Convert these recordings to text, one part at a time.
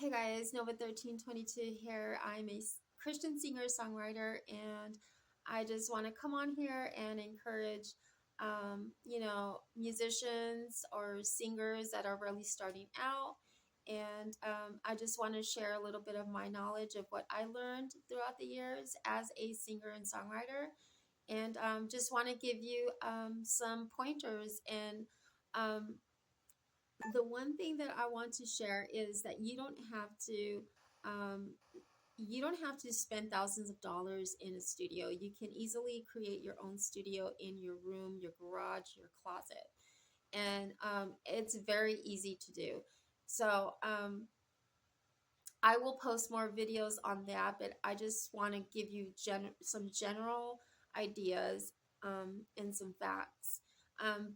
Hey guys, Nova 1322 here. I'm a Christian singer songwriter, and I just want to come on here and encourage, musicians or singers that are really starting out. And I just want to share a little bit of my knowledge of what I learned throughout the years as a singer and songwriter, and just want to give you some pointers and um, the one thing that I want to share is that um, you don't have to spend thousands of dollars in a studio. You can easily create your own studio in your room, your garage, your closet, and it's very easy to do. So I will post more videos on that, but I just want to give you some general ideas and some facts.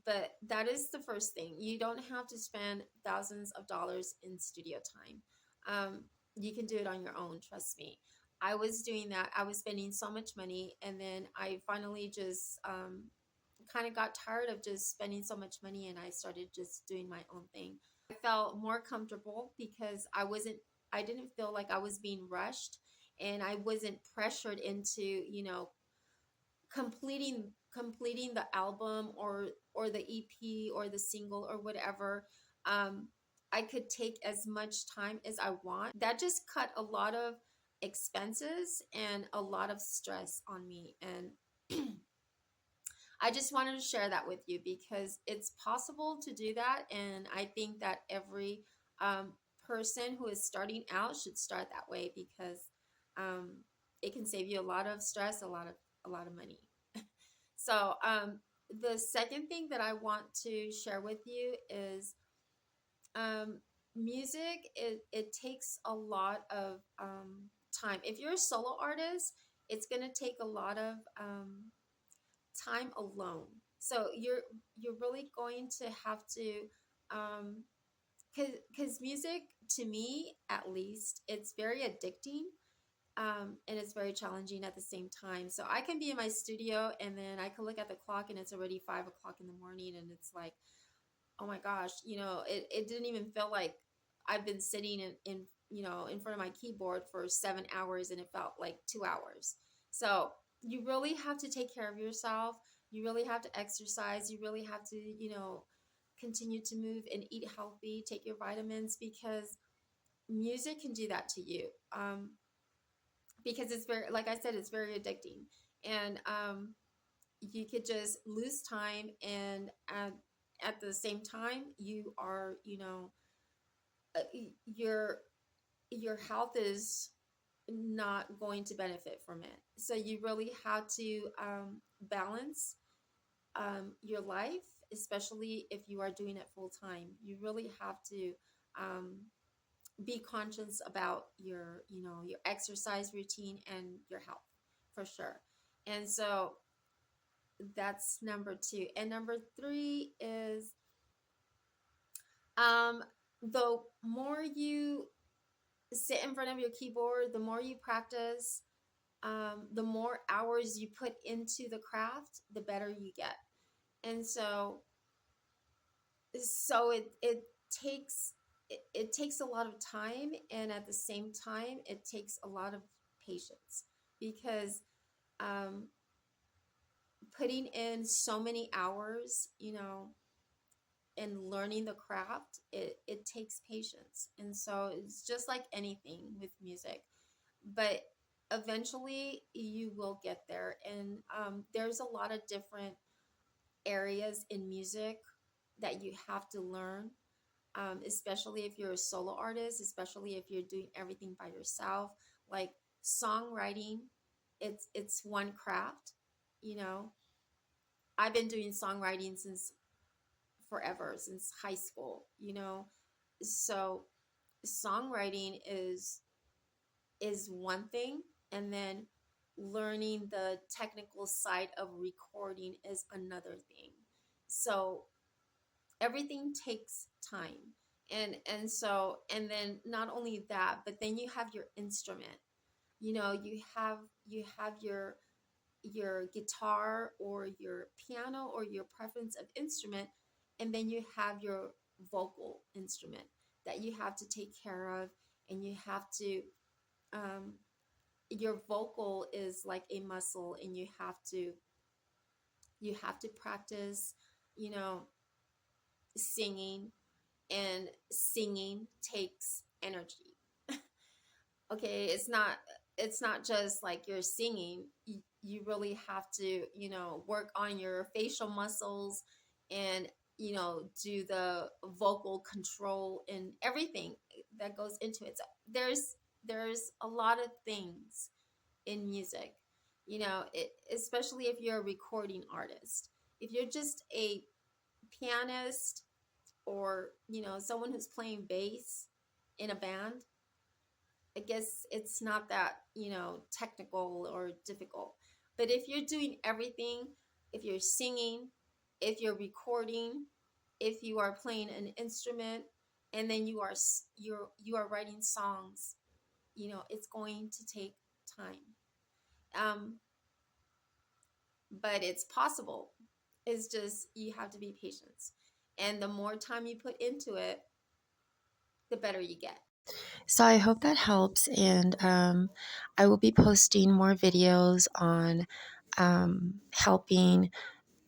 But that is the first thing. You don't have to spend thousands of dollars in studio time. You can do it on your own, trust me. I was doing that. I was spending so much money, and then I finally just kind of got tired of just spending so much money, and I started just doing my own thing. I felt more comfortable because I didn't feel like I was being rushed, and I wasn't pressured into, completing the album or the EP or the single or whatever. Um, I could take as much time as I want. That just cut a lot of expenses and a lot of stress on me. And I just wanted to share that with you because it's possible to do that. And I think that every um, person who is starting out should start that way because um, it can save you a lot of stress, a lot of money. So the second thing that I want to share with you is um, music. It takes a lot of time. If you're a solo artist, it's going to take a lot of time alone. So you're really going to have to because music, to me at least, it's very addicting, and it's very challenging at the same time. So I can be in my studio and then I can look at the clock and it's already 5 o'clock in the morning, and it's like, oh my gosh, it didn't even feel like I've been sitting in front of my keyboard for 7 hours, and it felt like 2 hours. So you really have to take care of yourself. You really have to exercise. You really have to, continue to move and eat healthy, take your vitamins, because music can do that to you. Because it's very, like I said, it's very addicting. And you could just lose time, and at the same time you are, uh, your your health is not going to benefit from it. So you really have to balance your life, especially if you are doing it full time. You really have to um, be conscious about your exercise routine and your health, for sure. And so that's number two. And number three is um, the more you sit in front of your keyboard, the more you practice, the more hours you put into the craft, the better you get. And so it takes a lot of time, and at the same time it takes a lot of patience, because um, putting in so many hours, and learning the craft, it takes patience. And so it's just like anything with music, but eventually you will get there. And there's a lot of different areas in music that you have to learn, especially if you're a solo artist, especially if you're doing everything by yourself. Like songwriting, it's one craft. you know I've been doing songwriting since forever, since high school. So songwriting is one thing, and then learning the technical side of recording is another thing. So everything takes time. And then not only that, but then you have your instrument. You have your guitar or your piano or your preference of instrument, and then you have your vocal instrument that you have to take care of and you have to um, your vocal is like a muscle, and you have to practice, you know, singing, and singing takes energy. Okay, it's not just like you're singing. You really have to, work on your facial muscles, and do the vocal control and everything that goes into it. So there's a lot of things in music, especially if you're a recording artist. If you're just a pianist, or someone who's playing bass in a band, I guess it's not that, technical or difficult. But if you're doing everything, if you're singing, if you're recording, if you are playing an instrument, and then you are writing songs, it's going to take time. Um, but it's possible. It's just you have to be patient. And the more time you put into it, the better you get. So I hope that helps, and I will be posting more videos on helping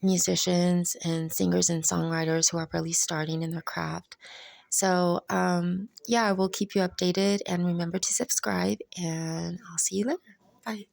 musicians and singers and songwriters who are really starting in their craft. So yeah, I will keep you updated, and remember to subscribe, and I'll see you later. Bye.